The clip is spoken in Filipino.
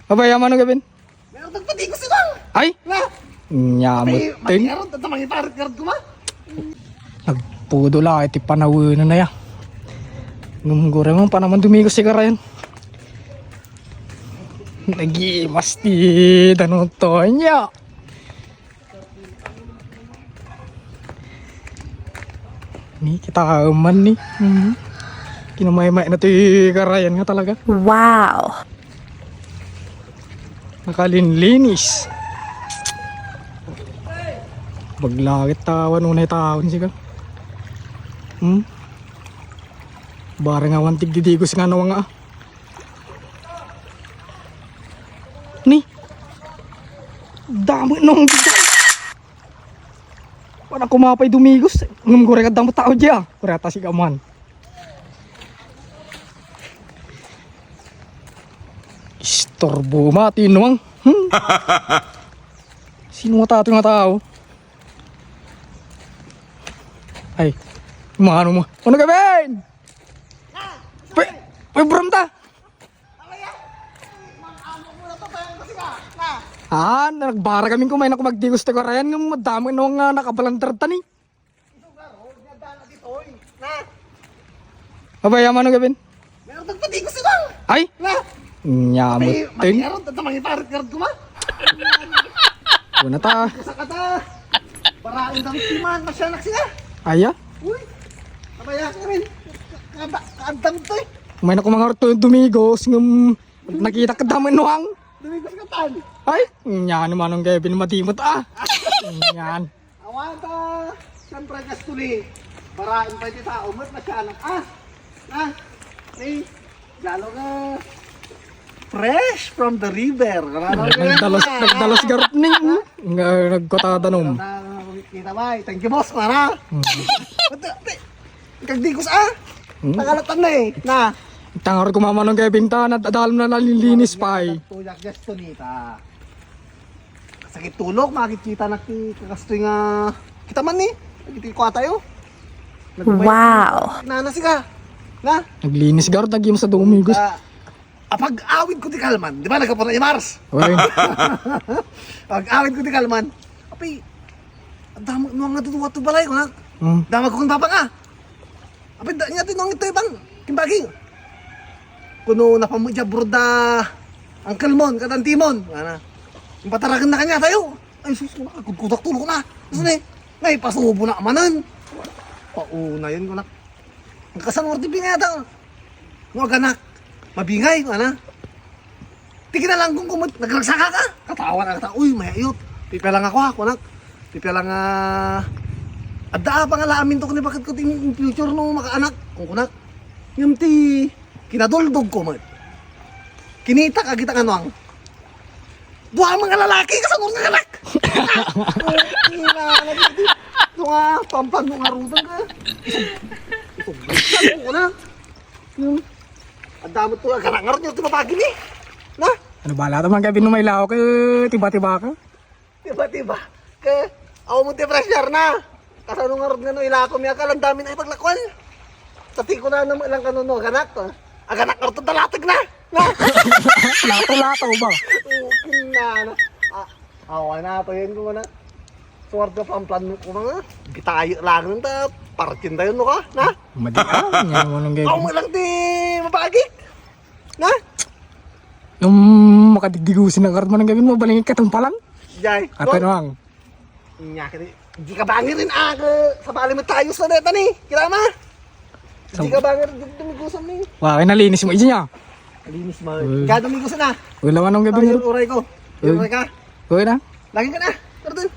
Abay, yaman ng gabin. Meron tagpati ko sila. Ay! Na. Nyamot tin. Meron tatamang iparit-karit ko ma. Nagpudo lang, iti panawin na ya. Ngumgore mo pa naman dumigos si Karayan. Nagimas ti tanong to niya. Ni kita man ni. Kinamay-may na ti Karayan nga talaga. Wow! Nakalinlinis. Baglagit tawan, unay tawan siya. Barang nga wantig didigos nga nawa nga. Ni. Dami nung bigay. Wala kumapay dumigos. Ngam gore ka damo tao diya. Kurata si kaman. Istorbo mati nuang. Sino nga tao? Ay, ano mo? Ano gawin? Bram ta? Nagbara kaming kumain ako magdigos ta Karayan nga madami nung nakabalantar tani. Abay, yaman ng gawin? Meron tagpati ko sila. Ay! Na. Nyamot tin. Meron tatamang iparit-karit ko ma. Una ta. Sa kata. Parain ng timan. Masyanak sila. Aya? Uy. Abaya ka rin. Kaantang to eh. Kumain ako mga dumigos ng nakita ka dami nuang. Dumigos ka tan. Ay! Yan naman ang Kevin matimot Yan. Awan ta. Siyempre gastuli. Parain pa di tao. Mat masyanak. Na. Hey. Galo ka. Fresh from the river. Nagdalos garot ni. Nagkotadanom. Kita ba? Thank you boss. Para. Kagdigos Nakalatan na eh. Na. Tangar ko mama ng Kevin ta. Nadalam na nalilinis pa eh. Tuyak gesto nita. Sakit tulog. Makikita na kakastoy nga. Kita man ni. Nagkiti ko tayo. Wow! Nanasi ka. Na. Naglinis garot. Nagim sa dumigos. Pag-awid ko di Kalman. Di ba nagkapunta ni Mars? Okay. Pag-awid ko di Kalman. Apay. Ang dami nung nga tutuwa to balay ko na. Dama ko kung papa nga. Apay nga tinong ito ibang. Kimbaging. Kuno napamudya broda. Ang Kalmon. Katantimon. Ano. Yung pataragan na kanya tayo. Ay sus. Kudak tulog na. Gusto na eh. Ngay pasubo na amanan. Pauna yun ko na. Ang kasanwarti pinata. Mga ganak. Mabingay, ano? Tigil na lang kung nagragsaka ka. Katawa na kata. Uy, mayayot. Pipa lang ako nak. Pipa lang adda pa nga laamin to kung bakit ko ting future no makaanak. Kung kunak. Yung ti kinadoldog ko man. Kinita ka kita nga ang. Buha mga lalaki kasanor nga anak. Ito nga, pampag mo nga rutan ka. Isog ko na. Ang dami to, garangar nyo, tumapagin eh. Na? Ano ba lahat naman Kevin nung may lao kay tiba-tiba ka? Tiba-tiba. Kaya, ako mo ti-pressure na. Kasanong nga rin nga no, ilakom niya ka, lang dami na ipaglakwal. Tati ko na naman ilang kanuno, ganak to. Ganak ka rin talatag na. Na? Lato-lato ba? Okay na. Awa na, pahin ko na. Suwart ka pamplan mo ko mga. Bitayo lang nun ta. Parkin tayo no ka, na? Madiang, yan naman ng Ako Kevin. mo lang di mapagik. Na? Nung makadigdigusin ng karat mo ng Kevin mo, balingit ka tang palang. Jai. At ano ang? Hindi ka bangir rin sa bali mo tayo sa neta ni. Kira ma? Hindi ka bangir dumigusan ni. Wah, nalinis mo isa niya. Alinis mo. Ika dumigusan na. Wala man ng Kevin. Uray ko. Uray ka. Uy na. Lagi ka na. Tara dun.